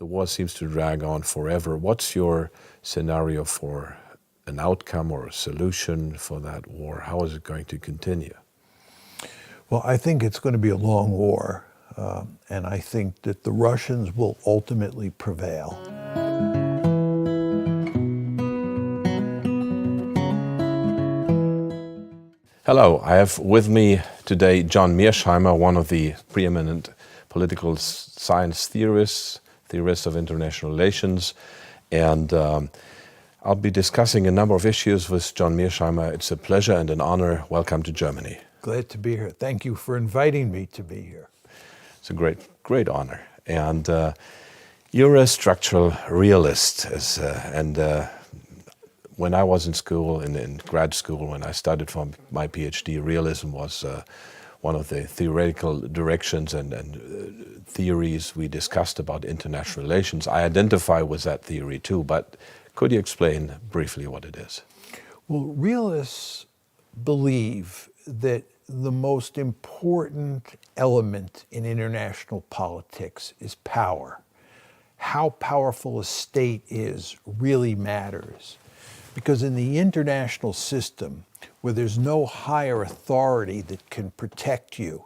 The war seems to drag on forever. What's your scenario for an outcome or a solution for that war? How is it going to continue? Well, I think it's going to be a long war, and I think that the Russians will ultimately prevail. Hello, I have with me today John Mearsheimer, one of the preeminent political science theorists of international relations, and I'll be discussing a number of issues with John Mearsheimer. It's a pleasure and an honor. Welcome to Germany. Glad to be here. Thank you for inviting me to be here. It's a great honor. And you're a structural realist, when I was in school, in grad school, when I studied for my PhD, realism was one of the theoretical directions and theories we discussed about international relations. I identify with that theory too, but could you explain briefly what it is? Well, realists believe that the most important element in international politics is power. How powerful a state is really matters. Because in the international system, where there's no higher authority that can protect you,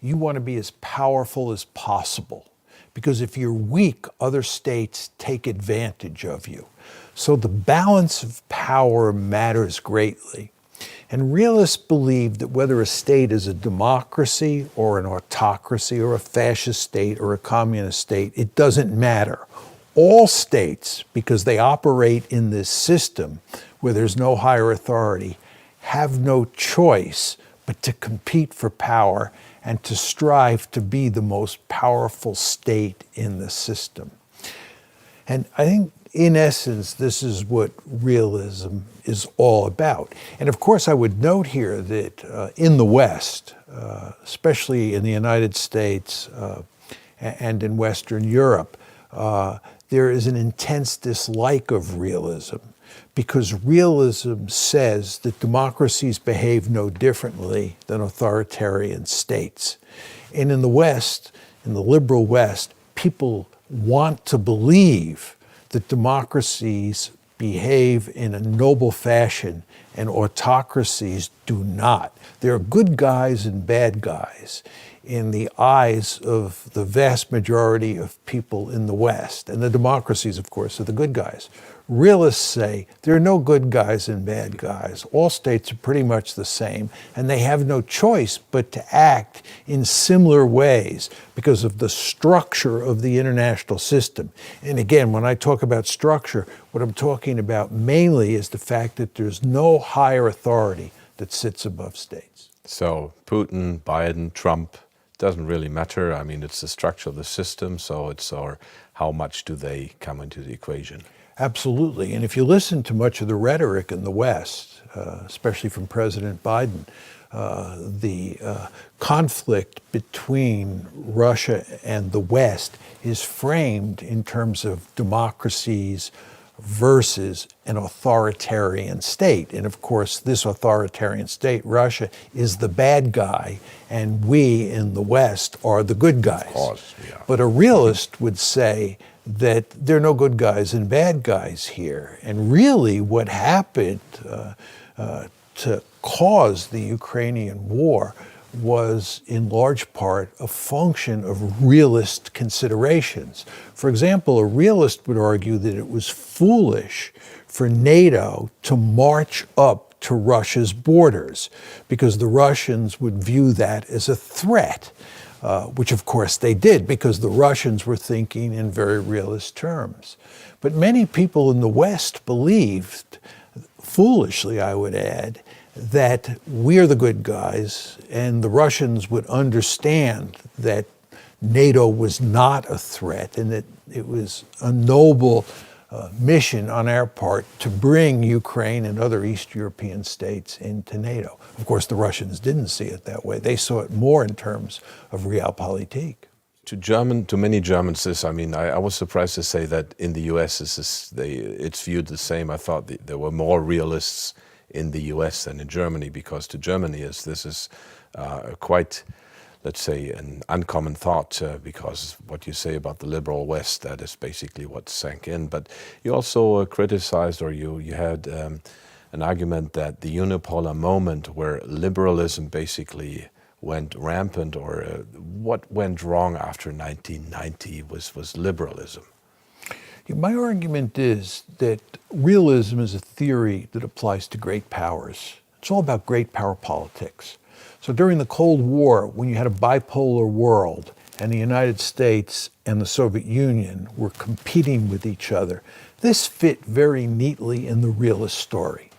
you want to be as powerful as possible. Because if you're weak, other states take advantage of you. So the balance of power matters greatly. And realists believe that whether a state is a democracy or an autocracy or a fascist state or a communist state, it doesn't matter. All states, because they operate in this system where there's no higher authority, have no choice but to compete for power and to strive to be the most powerful state in the system. And I think, in essence, this is what realism is all about. And of course, I would note here that in the West, especially in the United States and in Western Europe, there is an intense dislike of realism because realism says that democracies behave no differently than authoritarian states. And in the West, in the liberal West, people want to believe that democracies behave in a noble fashion and autocracies do not. There are good guys and bad guys in the eyes of the vast majority of people in the West. And the democracies, of course, are the good guys. Realists say there are no good guys and bad guys. All states are pretty much the same, and they have no choice but to act in similar ways because of the structure of the international system. And again, when I talk about structure, what I'm talking about mainly is the fact that there's no higher authority that sits above states. So Putin, Biden, Trump, doesn't really matter. I mean, it's the structure of the system, so it's how much do they come into the equation? Absolutely. And if you listen to much of the rhetoric in the West, especially from President Biden, the conflict between Russia and the West is framed in terms of democracies versus an authoritarian state. And of course, this authoritarian state, Russia, is the bad guy, and we in the West are the good guys. Of course, yeah. But a realist would say that there are no good guys and bad guys here. And really what happened to cause the Ukrainian war was in large part a function of realist considerations. For example, a realist would argue that it was foolish for NATO to march up to Russia's borders because the Russians would view that as a threat, which of course they did because the Russians were thinking in very realist terms. But many people in the West believed, foolishly I would add, that we're the good guys and the Russians would understand that NATO was not a threat and that it was a noble mission on our part to bring Ukraine and other East European states into NATO. Of course, the Russians didn't see it that way. They saw it more in terms of realpolitik. To many Germans, I was surprised to say that in the US it's viewed the same. I thought there were more realists in the US than in Germany, because to Germany this is quite let's say, an uncommon thought, because what you say about the liberal West, that is basically what sank in. But you also criticized, or you had an argument that the unipolar moment where liberalism basically went rampant, or what went wrong after 1990 was liberalism. My argument is that realism is a theory that applies to great powers. It's all about great power politics. So during the Cold War, when you had a bipolar world and the United States and the Soviet Union were competing with each other, this fit very neatly in the realist story.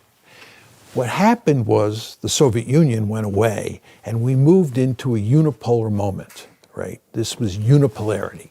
What happened was the Soviet Union went away and we moved into a unipolar moment, right? This was unipolarity.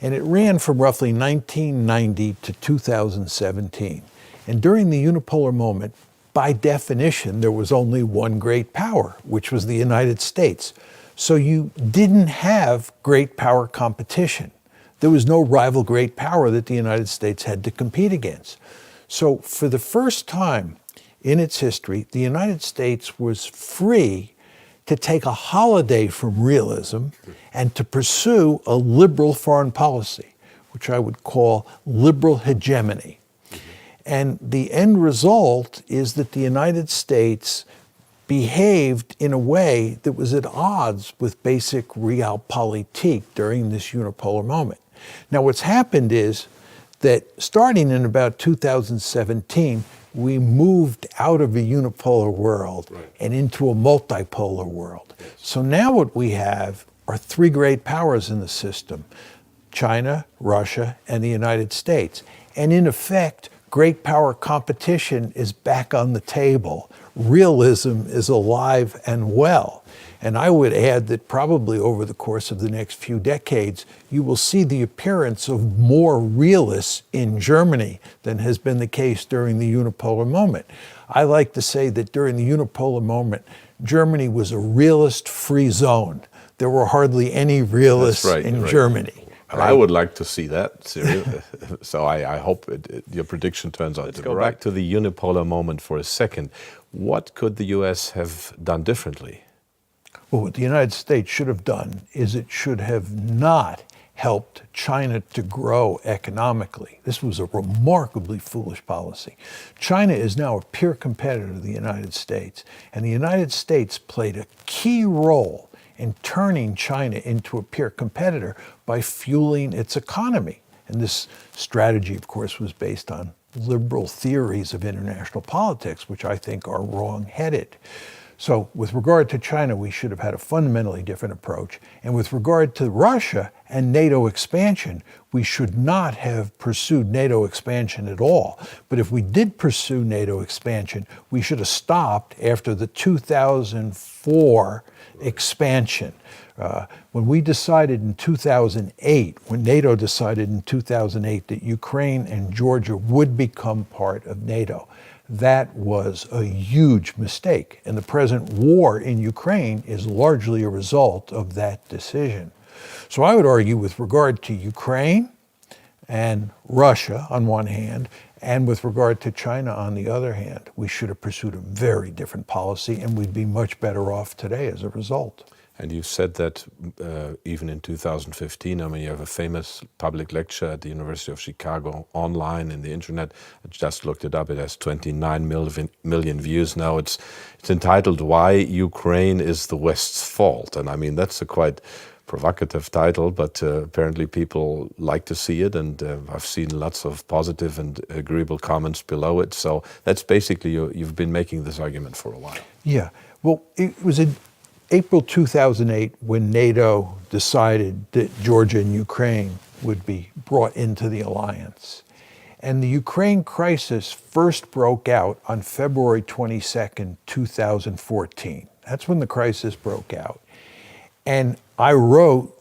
And it ran from roughly 1990 to 2017. And during the unipolar moment, by definition, there was only one great power, which was the United States. So you didn't have great power competition. There was no rival great power that the United States had to compete against. So for the first time in its history, the United States was free to take a holiday from realism and to pursue a liberal foreign policy, which I would call liberal hegemony. And the end result is that the United States behaved in a way that was at odds with basic realpolitik during this unipolar moment. Now, what's happened is that starting in about 2017, we moved out of a unipolar world and into a multipolar world. So now what we have are three great powers in the system: China, Russia, and the United States. And in effect, great power competition is back on the table. Realism is alive and well. And I would add that probably over the course of the next few decades, you will see the appearance of more realists in Germany than has been the case during the unipolar moment. I like to say that during the unipolar moment, Germany was a realist-free zone. There were hardly any realists in Germany. And I would like to see that. So I hope your prediction turns out to be right. Back to the unipolar moment for a second. What could the U.S. have done differently? Well, what the United States should have done is it should have not helped China to grow economically. This was a remarkably foolish policy. China is now a peer competitor to the United States, and the United States played a key role in turning China into a peer competitor by fueling its economy. And this strategy, of course, was based on liberal theories of international politics, which I think are wrong-headed. So with regard to China, we should have had a fundamentally different approach. And with regard to Russia and NATO expansion, we should not have pursued NATO expansion at all. But if we did pursue NATO expansion, we should have stopped after the 2004 expansion. When we decided in 2008, when NATO decided in 2008 that Ukraine and Georgia would become part of NATO, that was a huge mistake. And the present war in Ukraine is largely a result of that decision. So I would argue with regard to Ukraine and Russia on one hand, and with regard to China on the other hand, we should have pursued a very different policy, and we'd be much better off today as a result. And you said that even in 2015, I mean, you have a famous public lecture at the University of Chicago online in the internet. I just looked it up. It has 29 million views now. It's entitled "Why Ukraine is the West's Fault." And I mean, that's a quite provocative title, but apparently people like to see it. And I've seen lots of positive and agreeable comments below it. So that's basically, you've been making this argument for a while. Yeah. Well, it was in April 2008 when NATO decided that Georgia and Ukraine would be brought into the alliance. And the Ukraine crisis first broke out on February 22nd, 2014. That's when the crisis broke out. And I wrote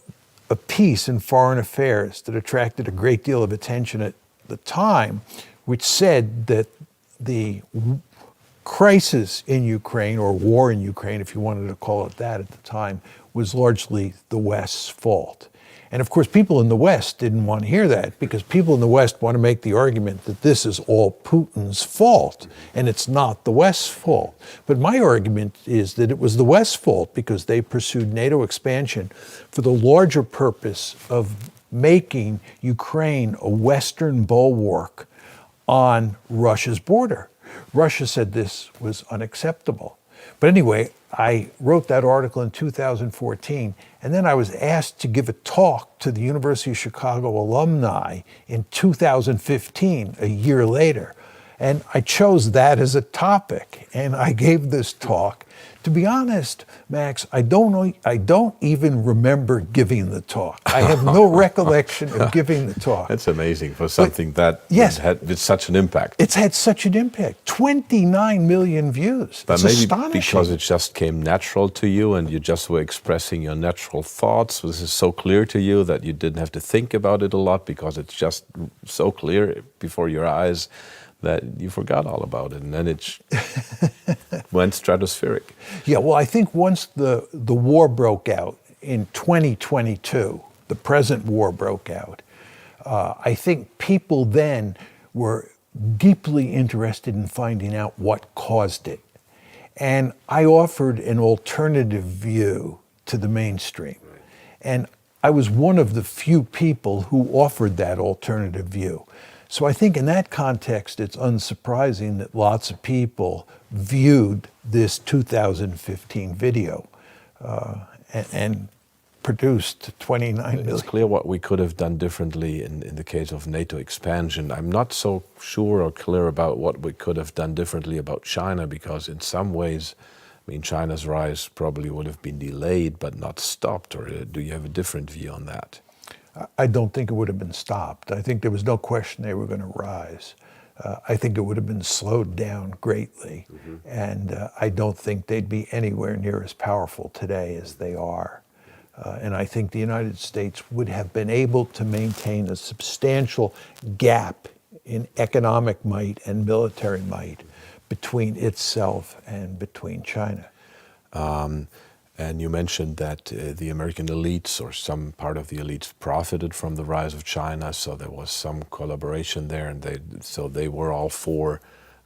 a piece in Foreign Affairs that attracted a great deal of attention at the time, which said that the crisis in Ukraine, or war in Ukraine, if you wanted to call it that at the time, was largely the West's fault. And of course, people in the West didn't want to hear that, because people in the West want to make the argument that this is all Putin's fault, and it's not the West's fault. But my argument is that it was the West's fault, because they pursued NATO expansion for the larger purpose of making Ukraine a Western bulwark on Russia's border. Russia said this was unacceptable. But anyway, I wrote that article in 2014, and then I was asked to give a talk to the University of Chicago alumni in 2015, a year later. And I chose that as a topic, and I gave this talk. To be honest, Max, I don't even remember giving the talk. I have no recollection of giving the talk. That's amazing for something that had such an impact. It's had such an impact. 29 million views. But it's maybe astonishing. because it just came natural to you and you just were expressing your natural thoughts. This is so clear to you that you didn't have to think about it a lot, because it's just so clear before your eyes that you forgot all about it, and then it went stratospheric. Yeah, well, I think once the war broke out in 2022, the present war broke out, I think people then were deeply interested in finding out what caused it. And I offered an alternative view to the mainstream. And I was one of the few people who offered that alternative view. So I think in that context, it's unsurprising that lots of people viewed this 2015 video and produced 29 million. It's clear what we could have done differently in the case of NATO expansion. I'm not so sure or clear about what we could have done differently about China, because in some ways, I mean, China's rise probably would have been delayed but not stopped. Or do you have a different view on that? I don't think it would have been stopped. I think there was no question they were going to rise. I think it would have been slowed down greatly. Mm-hmm. And I don't think they'd be anywhere near as powerful today as they are. And I think the United States would have been able to maintain a substantial gap in economic might and military might between itself and between China. And you mentioned that the American elites, or some part of the elites, profited from the rise of China, so there was some collaboration there, and they were all for,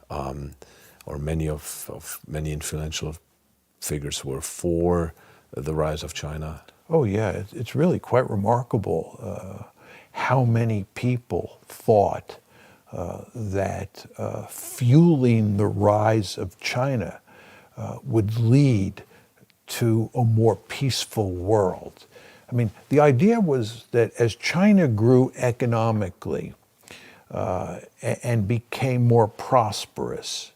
or many influential figures were for the rise of China. Oh yeah, it's really quite remarkable how many people thought that fueling the rise of China would lead to a more peaceful world. I mean, the idea was that as China grew economically and became more prosperous,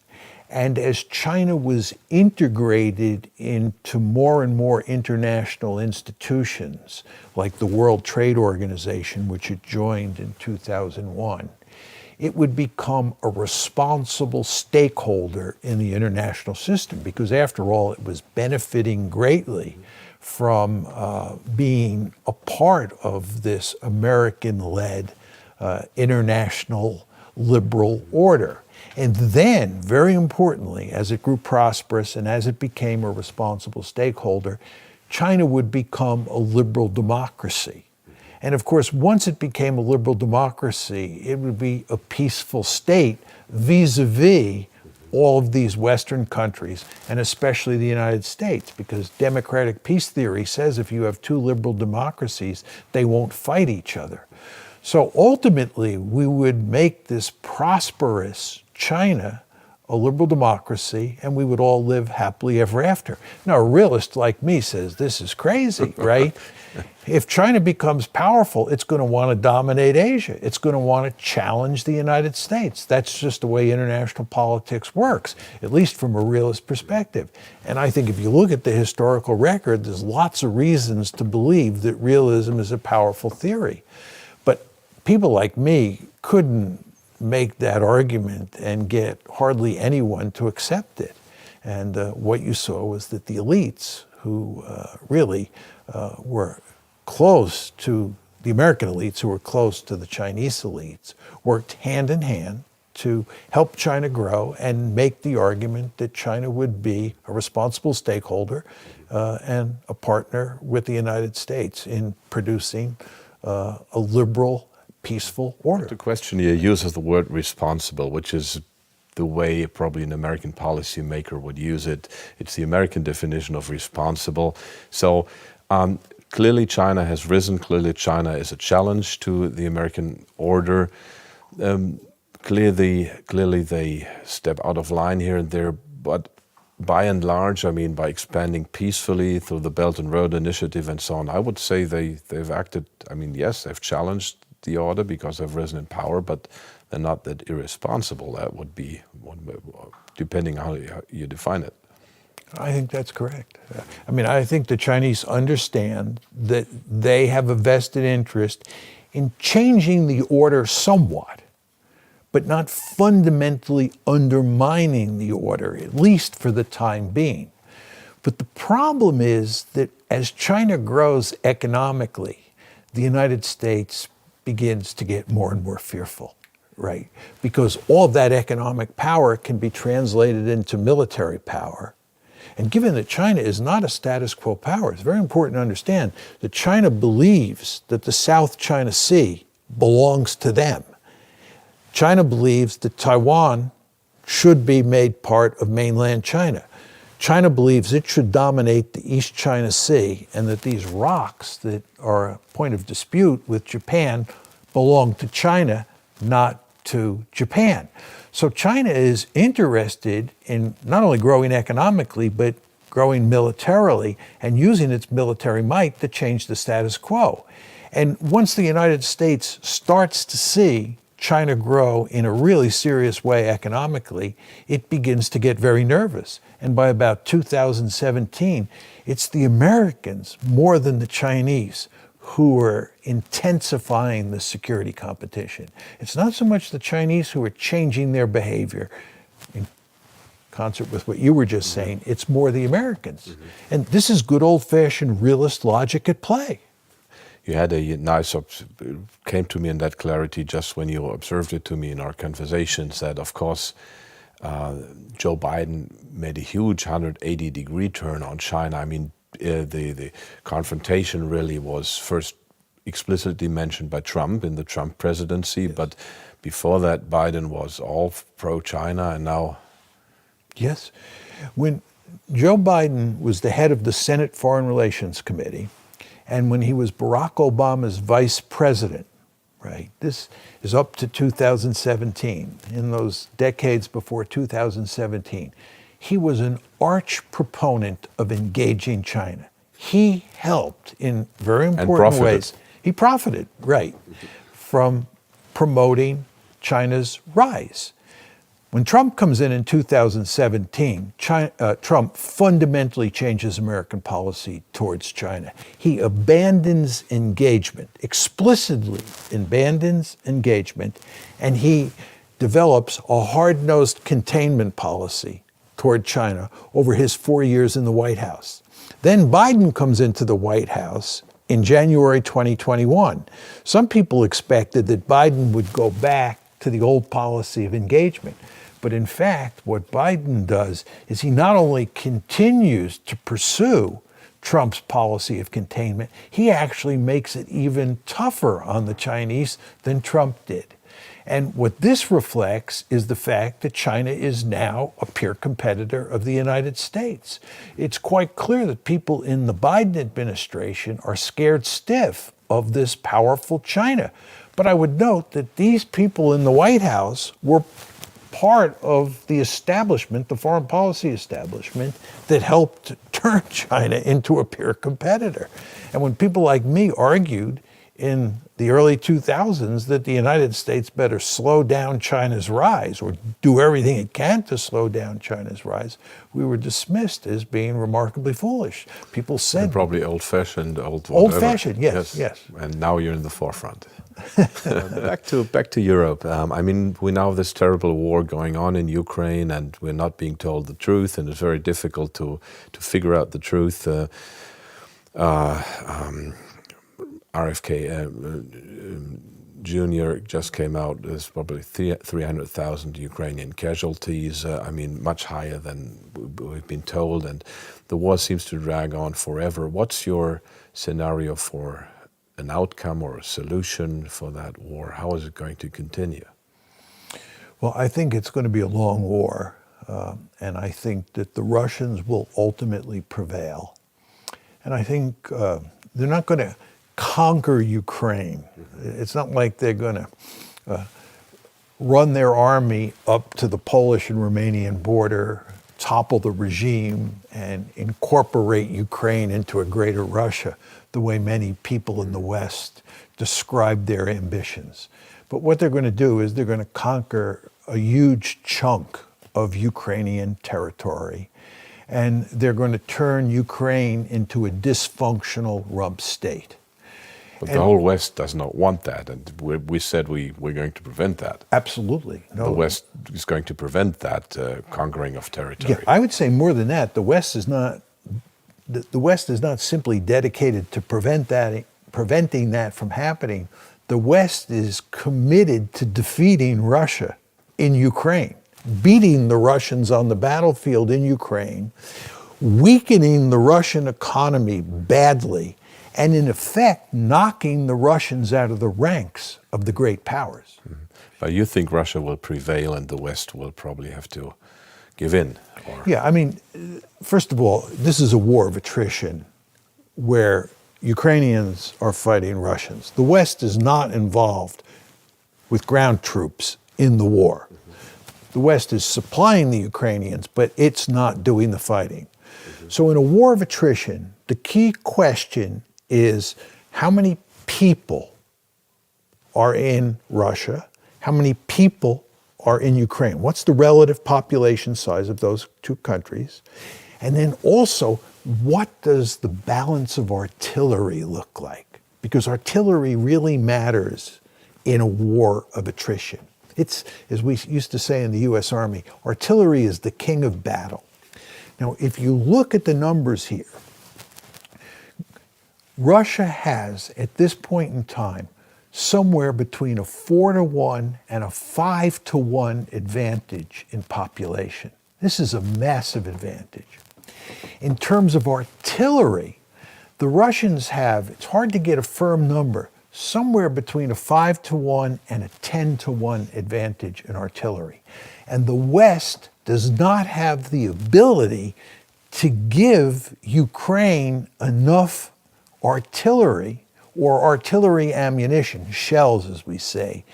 and as China was integrated into more and more international institutions, like the World Trade Organization, which it joined in 2001, it would become a responsible stakeholder in the international system, because after all, it was benefiting greatly from being a part of this American-led international liberal order. And then, very importantly, as it grew prosperous and as it became a responsible stakeholder, China would become a liberal democracy. And of course, once it became a liberal democracy, it would be a peaceful state vis-a-vis all of these Western countries, and especially the United States, because democratic peace theory says if you have two liberal democracies, they won't fight each other. So ultimately, we would make this prosperous China a liberal democracy, and we would all live happily ever after. Now, a realist like me says this is crazy, right? If China becomes powerful, it's going to want to dominate Asia. It's going to want to challenge the United States. That's just the way international politics works, at least from a realist perspective. And I think if you look at the historical record, there's lots of reasons to believe that realism is a powerful theory. But people like me couldn't make that argument and get hardly anyone to accept it. And what you saw was that the elites, who really were close to the American elites, who were close to the Chinese elites, worked hand in hand to help China grow and make the argument that China would be a responsible stakeholder and a partner with the United States in producing a liberal, peaceful order. The question here uses the word responsible, which is the way probably an American policymaker would use it. It's the American definition of responsible. So clearly China has risen. Clearly China is a challenge to the American order. Clearly they step out of line here and there, but by and large, I mean, by expanding peacefully through the Belt and Road Initiative and so on, I would say they've acted, I mean, yes, they've challenged the order because they've risen in power, but they're not that irresponsible. That would be, depending how you define it. I think that's correct. I mean, I think the Chinese understand that they have a vested interest in changing the order somewhat, but not fundamentally undermining the order, at least for the time being. But the problem is that as China grows economically, the United States begins to get more and more fearful, right? Because all of that economic power can be translated into military power. And given that China is not a status quo power, it's very important to understand that China believes that the South China Sea belongs to them. China believes that Taiwan should be made part of mainland China. China believes it should dominate the East China Sea and that these rocks that are a point of dispute with Japan belong to China, not to Japan. So China is interested in not only growing economically, but growing militarily and using its military might to change the status quo. And once the United States starts to see China grow in a really serious way economically, it begins to get very nervous. And by about 2017, it's the Americans more than the Chinese who are intensifying the security competition. It's not so much the Chinese who are changing their behavior in concert with what you were just saying, it's more the Americans. And this is good old-fashioned realist logic at play. You had a nice, came to me in that clarity just when you observed it to me in our conversations that, of course, Joe Biden made a huge 180-degree turn on China. I mean, the confrontation really was first explicitly mentioned by Trump in the Trump presidency, yes. But before that, Biden was all pro-China, and now... Yes. When Joe Biden was the head of the Senate Foreign Relations Committee, and when he was Barack Obama's vice president, right, this is up to 2017, in those decades before 2017, he was an arch proponent of engaging China. He helped in very important ways. He profited, right, from promoting China's rise. When Trump comes in 2017, Trump fundamentally changes American policy towards China. He abandons engagement, explicitly abandons engagement, and he develops a hard-nosed containment policy toward China over his 4 years in the White House. Then Biden comes into the White House in January 2021. Some people expected that Biden would go back to the old policy of engagement. But in fact, what Biden does is he not only continues to pursue Trump's policy of containment, he actually makes it even tougher on the Chinese than Trump did. And what this reflects is the fact that China is now a peer competitor of the United States. It's quite clear that people in the Biden administration are scared stiff of this powerful China. But I would note that these people in the White House were part of the establishment, the foreign policy establishment, that helped turn China into a peer competitor. And when people like me argued in the early 2000s that the United States better slow down China's rise or do everything it can to slow down China's rise, we were dismissed as being remarkably foolish. People said... And probably old-fashioned, old-fashioned, yes. And now you're in the forefront. Back to Europe. I mean, we now have this terrible war going on in Ukraine, and we're not being told the truth, and it's very difficult to figure out the truth. Jr. just came out. There's probably 300,000 Ukrainian casualties. I mean, much higher than we've been told, and the war seems to drag on forever. What's your scenario for an outcome or a solution for that war? How is it going to continue? Well, I think it's going to be a long war, and I think that the Russians will ultimately prevail. And I think they're not going to conquer Ukraine. It's not like they're going to run their army up to the Polish and Romanian border, topple the regime, and incorporate Ukraine into a greater Russia, the way many people in the West describe their ambitions. But what they're going to do is they're going to conquer a huge chunk of Ukrainian territory, and they're going to turn Ukraine into a dysfunctional rump state. But the whole West does not want that, and we said we're going to prevent that. Absolutely. No. The West is going to prevent that conquering of territory. Yeah, I would say more than that. The West is not simply dedicated to preventing that from happening. The West is committed to defeating Russia in Ukraine, beating the Russians on the battlefield in Ukraine, weakening the Russian economy badly, and in effect, knocking the Russians out of the ranks of the great powers. Mm-hmm. But you think Russia will prevail and the West will probably have to give in? Or... Yeah, I mean, first of all, this is a war of attrition where Ukrainians are fighting Russians. The West is not involved with ground troops in the war. Mm-hmm. The West is supplying the Ukrainians, but it's not doing the fighting. Mm-hmm. So in a war of attrition, the key question is how many people are in Russia, how many people are in Ukraine, what's the relative population size of those two countries, and then also what does the balance of artillery look like? Because artillery really matters in a war of attrition. It's, as we used to say in the US Army, artillery is the king of battle. Now, if you look at the numbers here, Russia has, at this point in time, somewhere between a 4-to-1 and a 5-to-1 advantage in population. This is a massive advantage. In terms of artillery, the Russians have, it's hard to get a firm number, somewhere between a 5-to-1 and a 10-to-1 advantage in artillery. And the West does not have the ability to give Ukraine enough artillery or artillery ammunition, shells as we say,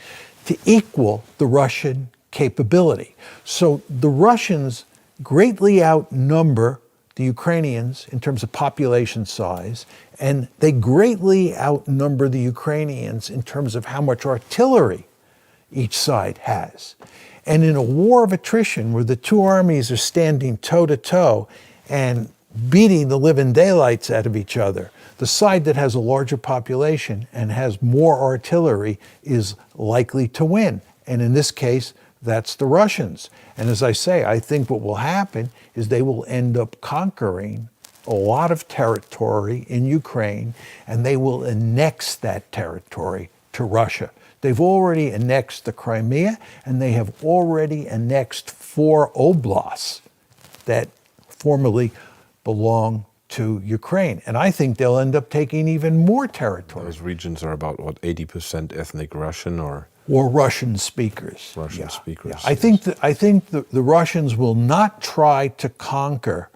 to equal the Russian capability. So the Russians greatly outnumber the Ukrainians in terms of population size, and they greatly outnumber the Ukrainians in terms of how much artillery each side has. And in a war of attrition where the two armies are standing toe-to-toe and beating the living daylights out of each other, the side that has a larger population and has more artillery is likely to win. And in this case, that's the Russians. And as I say, I think what will happen is they will end up conquering a lot of territory in Ukraine, and they will annex that territory to Russia. They've already annexed the Crimea, and they have already annexed 4 oblasts that formerly belonged to Ukraine. And I think they'll end up taking even more territory. Those regions are about, what, 80% ethnic Russian or Russian speakers. Russian speakers. Yeah. I think the Russians will not try to conquer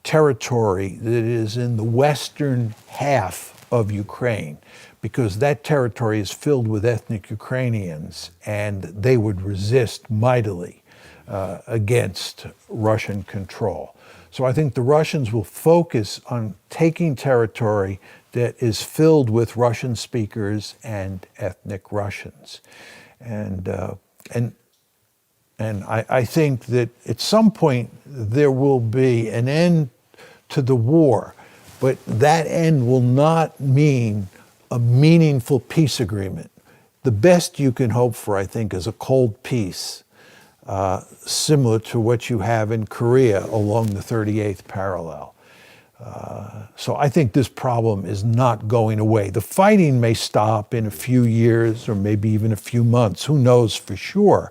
territory that is in the western half of Ukraine, because that territory is filled with ethnic Ukrainians, and they would resist mightily against Russian control. So I think the Russians will focus on taking territory that is filled with Russian speakers and ethnic Russians. And I think that at some point there will be an end to the war, but that end will not mean a meaningful peace agreement. The best you can hope for, I think, is a cold peace, similar to what you have in Korea along the 38th parallel. So I think this problem is not going away. The fighting may stop in a few years or maybe even a few months. Who knows for sure?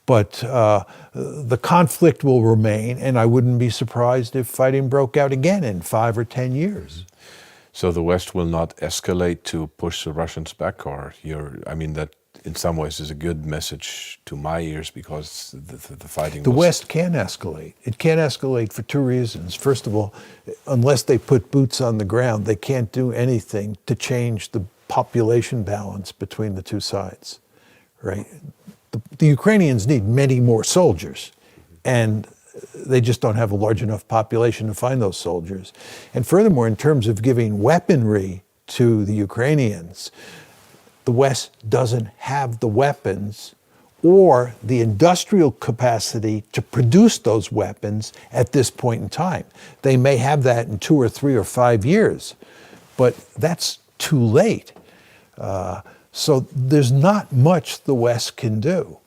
But the conflict will remain, and I wouldn't be surprised if fighting broke out again in 5 or 10 years. So the West will not escalate to push the Russians back, or I mean, that in some ways is a good message to my ears, because the fighting. The West can escalate. It can escalate for two reasons. First of all, unless they put boots on the ground, they can't do anything to change the population balance between the two sides, right? The Ukrainians need many more soldiers, and they just don't have a large enough population to find those soldiers. And furthermore, in terms of giving weaponry to the Ukrainians, the West doesn't have the weapons or the industrial capacity to produce those weapons at this point in time. They may have that in 2 or 3 or 5 years, but that's too late. So there's not much the West can do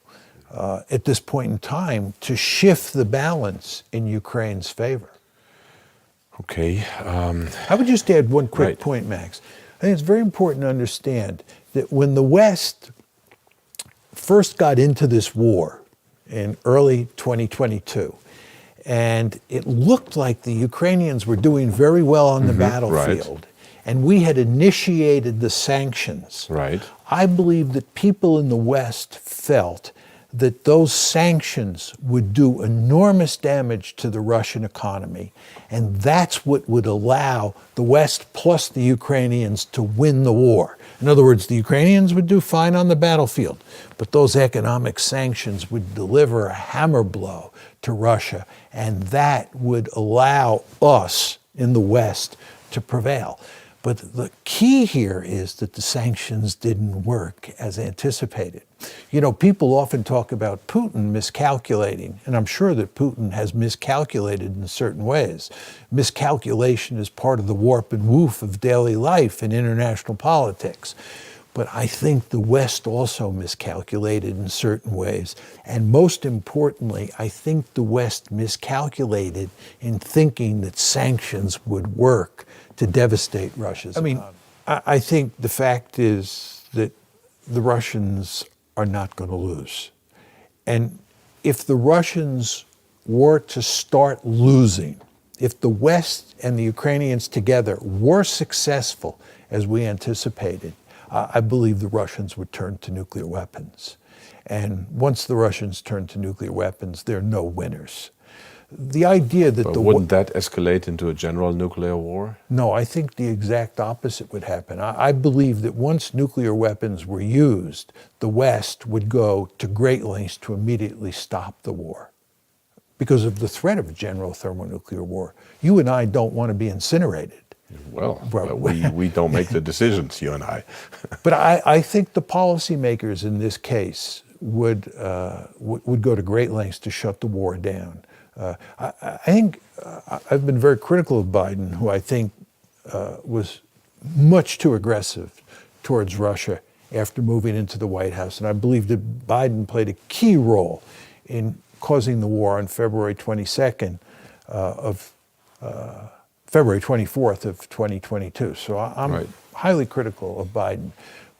at this point in time to shift the balance in Ukraine's favor. Okay. I would just add one quick Right. point, Max. I think it's very important to understand that when the West first got into this war in early 2022, and it looked like the Ukrainians were doing very well on the battlefield, and we had initiated the sanctions. Right. I believe that people in the West felt that those sanctions would do enormous damage to the Russian economy, and that's what would allow the West plus the Ukrainians to win the war. In other words, the Ukrainians would do fine on the battlefield, but those economic sanctions would deliver a hammer blow to Russia, and that would allow us in the West to prevail. But the key here is that the sanctions didn't work as anticipated. You know, people often talk about Putin miscalculating, and I'm sure that Putin has miscalculated in certain ways. Miscalculation is part of the warp and woof of daily life in international politics. But I think the West also miscalculated in certain ways. And most importantly, I think the West miscalculated in thinking that sanctions would work to devastate Russia's economy. I think the fact is that the Russians are not going to lose. And if the Russians were to start losing, if the West and the Ukrainians together were successful as we anticipated, I believe the Russians would turn to nuclear weapons. And once the Russians turn to nuclear weapons, there are no winners. The idea that wouldn't that escalate into a general nuclear war? No, I think the exact opposite would happen. I believe that once nuclear weapons were used, the West would go to great lengths to immediately stop the war because of the threat of a general thermonuclear war. You and I don't want to be incinerated. Well, we don't make the decisions, you and I. But I think the policymakers in this case would go to great lengths to shut the war down. I think I've been very critical of Biden, who I think was much too aggressive towards Russia after moving into the White House. And I believe that Biden played a key role in causing the war on February 22nd February 24th of 2022. So I'm highly critical of Biden,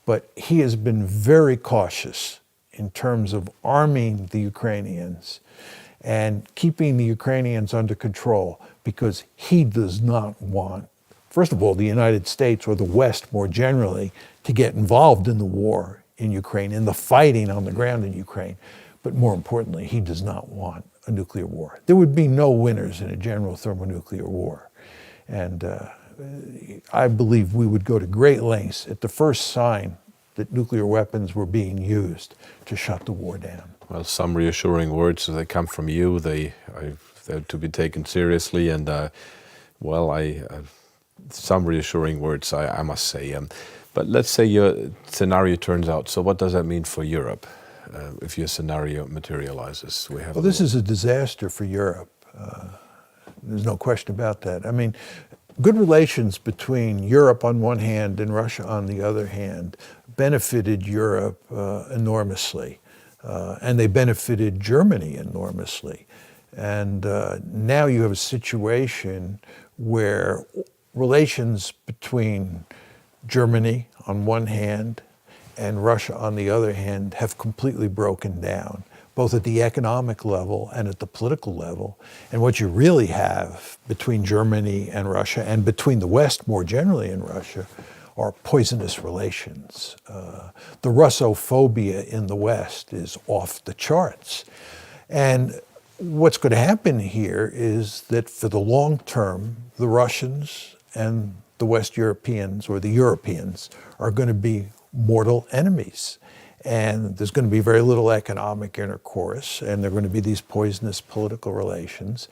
but he has been very cautious in terms of arming the Ukrainians and keeping the Ukrainians under control, because he does not want, first of all, the United States or the West more generally to get involved in the war in Ukraine, in the fighting on the ground in Ukraine. But more importantly, he does not want a nuclear war. There would be no winners in a general thermonuclear war. And I believe we would go to great lengths at the first sign that nuclear weapons were being used to shut the war down. Well, some reassuring words, they come from you. They're to be taken seriously, and some reassuring words, I must say. But let's say your scenario turns out. So what does that mean for Europe if your scenario materializes? Well, this is a disaster for Europe. There's no question about that. I mean, good relations between Europe on one hand and Russia on the other hand benefited Europe enormously. And they benefited Germany enormously. And now you have a situation where relations between Germany on one hand and Russia on the other hand have completely broken down, both at the economic level and at the political level. And what you really have between Germany and Russia, and between the West more generally and Russia, are poisonous relations. The Russophobia in the West is off the charts. And what's going to happen here is that for the long term, the Russians and the West Europeans, or the Europeans, are going to be mortal enemies. And there's going to be very little economic intercourse, and there are going to be these poisonous political relations.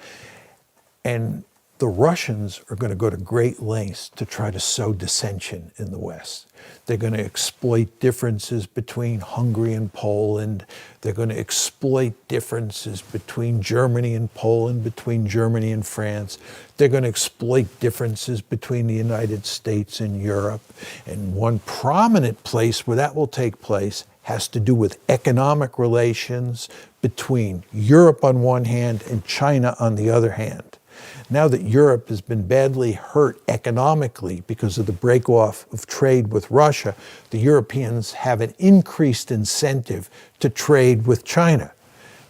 And the Russians are going to go to great lengths to try to sow dissension in the West. They're going to exploit differences between Hungary and Poland. They're going to exploit differences between Germany and Poland, between Germany and France. They're going to exploit differences between the United States and Europe. And one prominent place where that will take place has to do with economic relations between Europe on one hand and China on the other hand. Now that Europe has been badly hurt economically because of the break-off of trade with Russia, the Europeans have an increased incentive to trade with China.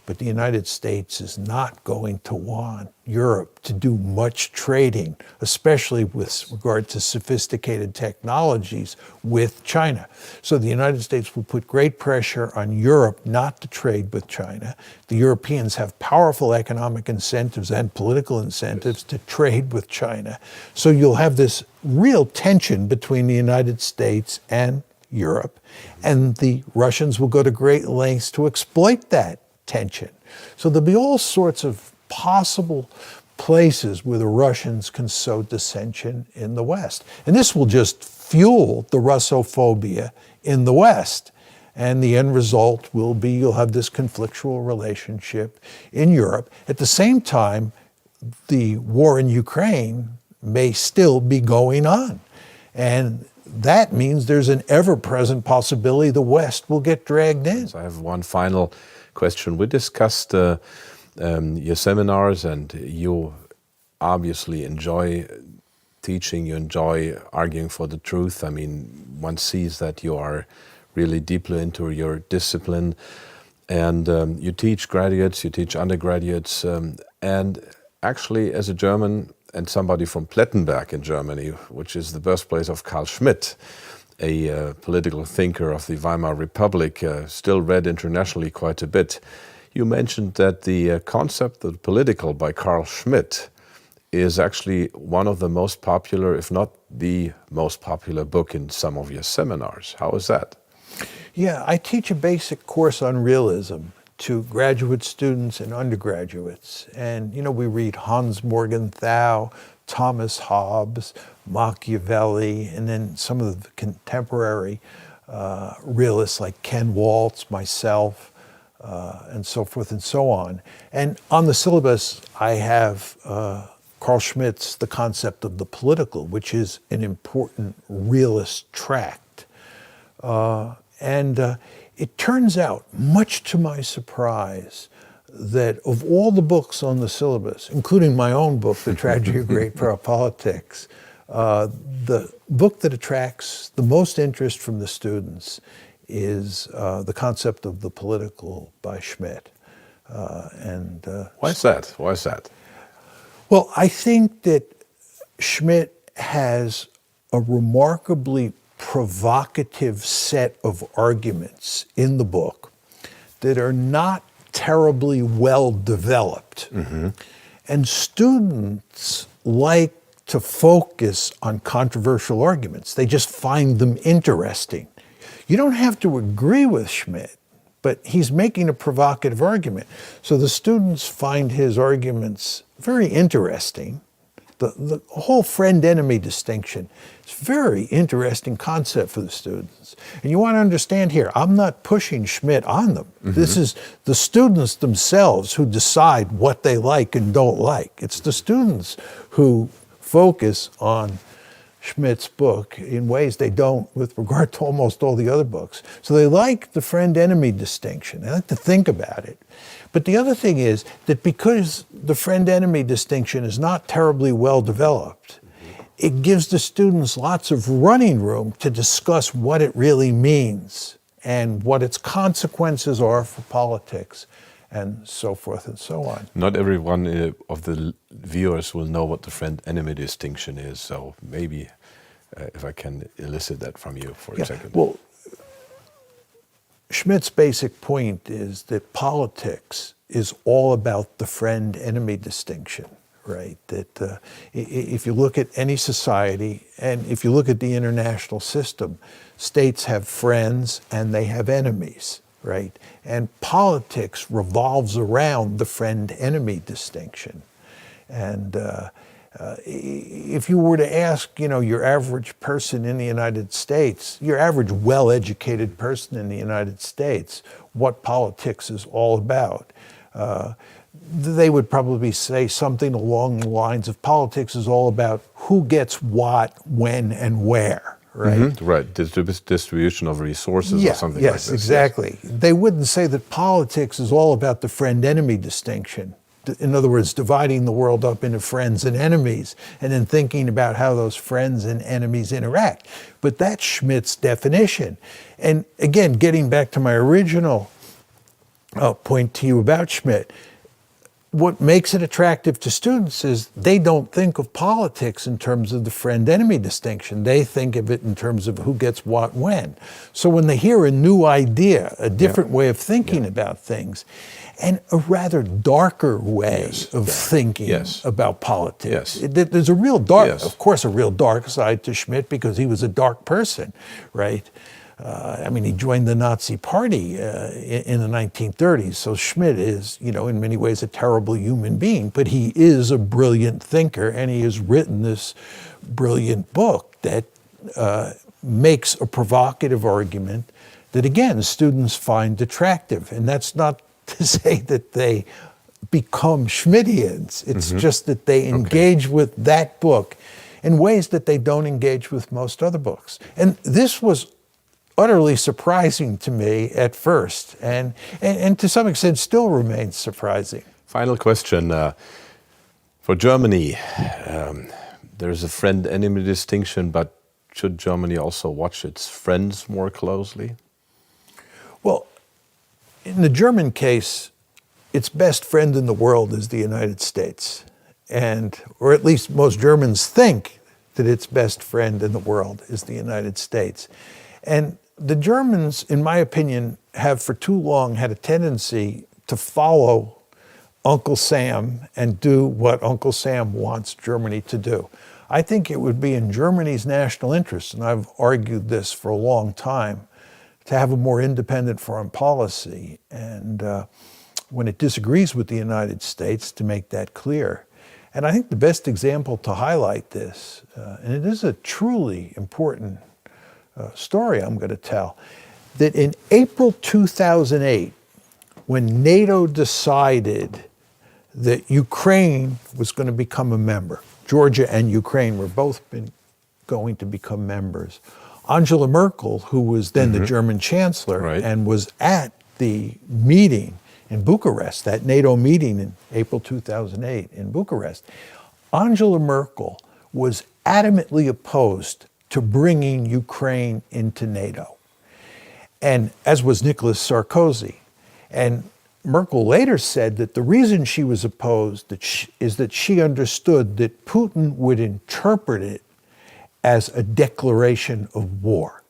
But the United States is not going to want Europe to do much trading, especially with regard to sophisticated technologies with China. So the United States will put great pressure on Europe not to trade with China. The Europeans have powerful economic incentives and political incentives to trade with China. So you'll have this real tension between the United States and Europe, and the Russians will go to great lengths to exploit that tension. So there'll be all sorts of possible places where the Russians can sow dissension in the West. And this will just fuel the Russophobia in the West. And the end result will be you'll have this conflictual relationship in Europe. At the same time, the war in Ukraine may still be going on. And that means there's an ever-present possibility the West will get dragged in. So I have one final question. We discussed your seminars, and you obviously enjoy teaching, you enjoy arguing for the truth. I mean, one sees that you are really deeply into your discipline, and you teach graduates, you teach undergraduates, and actually as a German and somebody from Plettenberg in Germany, which is the birthplace of Carl Schmitt, a political thinker of the Weimar Republic, still read internationally quite a bit. You mentioned that the concept of political by Carl Schmitt is actually one of the most popular, if not the most popular book in some of your seminars. How is that? Yeah, I teach a basic course on realism to graduate students and undergraduates. And, we read Hans Morgenthau, Thomas Hobbes, Machiavelli, and then some of the contemporary realists like Ken Waltz, myself, and so forth and so on. And on the syllabus, I have Carl Schmitt's The Concept of the Political, which is an important realist tract. And it turns out, much to my surprise, that of all the books on the syllabus, including my own book, The Tragedy of Great Power Politics, the book that attracts the most interest from the students is The Concept of the Political by Schmitt. Why is that? Why is that? Well, I think that Schmitt has a remarkably provocative set of arguments in the book that are not terribly well developed. Mm-hmm. And students like to focus on controversial arguments. They just find them interesting. You don't have to agree with Schmitt, but he's making a provocative argument. So the students find his arguments very interesting. The whole friend-enemy distinction is a very interesting concept for the students. And you want to understand here, I'm not pushing Schmitt on them. Mm-hmm. This is the students themselves who decide what they like and don't like. It's the students who focus on Schmidt's book in ways they don't with regard to almost all the other books. So they like the friend-enemy distinction. They like to think about it. But the other thing is that because the friend-enemy distinction is not terribly well developed, it gives the students lots of running room to discuss what it really means and what its consequences are for politics, and so forth and so on. Not everyone of the viewers will know what the friend-enemy distinction is, so maybe if I can elicit that from you for a second. Well, Schmidt's basic point is that politics is all about the friend-enemy distinction, right? That if you look at any society, and if you look at the international system, states have friends and they have enemies. Right? And politics revolves around the friend-enemy distinction. And if you were to ask, your average person in the United States, your average well-educated person in the United States, what politics is all about, they would probably say something along the lines of politics is all about who gets what, when, and where. Right? Mm-hmm. Right. Distribution of resources or something like this. Yes, exactly. Yes. They wouldn't say that politics is all about the friend-enemy distinction. In other words, dividing the world up into friends and enemies, and then thinking about how those friends and enemies interact. But that's Schmidt's definition. And again, getting back to my original point to you about Schmidt, what makes it attractive to students is they don't think of politics in terms of the friend-enemy distinction. They think of it in terms of who gets what when. So when they hear a new idea, a different way of thinking about things, and a rather darker way of thinking about politics. There's a real dark, of course, a real dark side to Schmidt because he was a dark person, right? He joined the Nazi Party in the 1930s. So Schmidt is, in many ways a terrible human being, but he is a brilliant thinker, and he has written this brilliant book that makes a provocative argument that, again, students find attractive. And that's not to say that they become Schmittians. It's just that they engage with that book in ways that they don't engage with most other books. And this was utterly surprising to me at first, and to some extent still remains surprising. Final question. For Germany, there's a friend-enemy distinction, but should Germany also watch its friends more closely? Well, in the German case, its best friend in the world is the United States. Or at least most Germans think that its best friend in the world is the United States. And the Germans, in my opinion, have for too long had a tendency to follow Uncle Sam and do what Uncle Sam wants Germany to do. I think it would be in Germany's national interest, and I've argued this for a long time, to have a more independent foreign policy, and when it disagrees with the United States, to make that clear. And I think the best example to highlight this, and it is a truly important story I'm going to tell, that in April 2008, when NATO decided that Ukraine was going to become a member, Georgia and Ukraine were both going to become members, Angela Merkel, who was then the German chancellor and was at the meeting in Bucharest, that NATO meeting in April 2008 in Bucharest, Angela Merkel was adamantly opposed to bringing Ukraine into NATO, and as was Nicolas Sarkozy. And Merkel later said that the reason she was opposed is that she understood that Putin would interpret it as a declaration of war.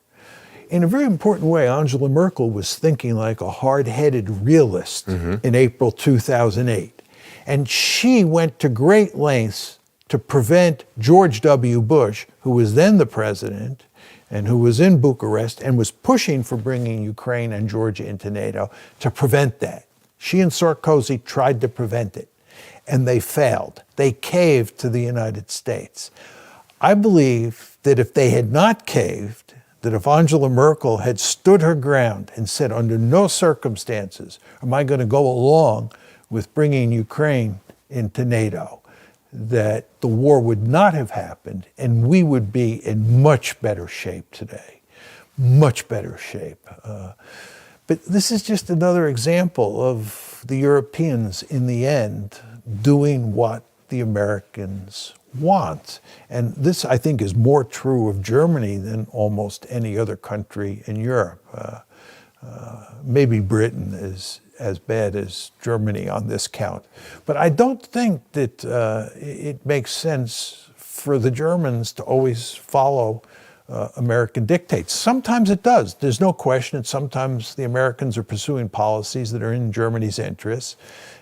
In a very important way, Angela Merkel was thinking like a hard-headed realist in April 2008. And she went to great lengths to prevent George W. Bush, who was then the president and who was in Bucharest and was pushing for bringing Ukraine and Georgia into NATO, to prevent that. She and Sarkozy tried to prevent it, and they failed. They caved to the United States. I believe that if they had not caved, that if Angela Merkel had stood her ground and said, under no circumstances am I going to go along with bringing Ukraine into NATO, that the war would not have happened and we would be in much better shape today. Much better shape. But this is just another example of the Europeans, in the end, doing what the Americans want. And this, I think, is more true of Germany than almost any other country in Europe. Maybe Britain is as bad as Germany on this count. But I don't think that it makes sense for the Germans to always follow American dictates. Sometimes it does. There's no question that sometimes the Americans are pursuing policies that are in Germany's interests,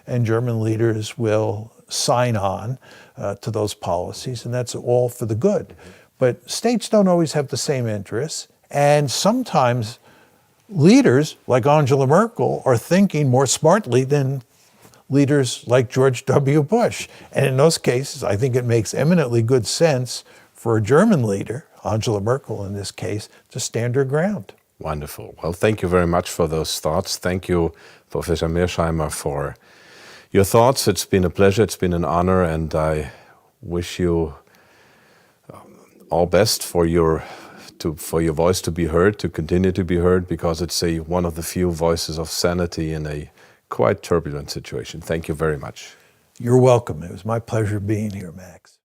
and German leaders will sign on to those policies, and that's all for the good. But states don't always have the same interests, and sometimes leaders like Angela Merkel are thinking more smartly than leaders like George W. Bush. And in those cases, I think it makes eminently good sense for a German leader, Angela Merkel in this case, to stand her ground. Wonderful. Well, thank you very much for those thoughts. Thank you, Professor Mearsheimer, for your thoughts. It's been a pleasure. It's been an honor. And I wish you all best for your voice to be heard, to continue to be heard, because it's one of the few voices of sanity in a quite turbulent situation. Thank you very much. You're welcome. It was my pleasure being here, Max.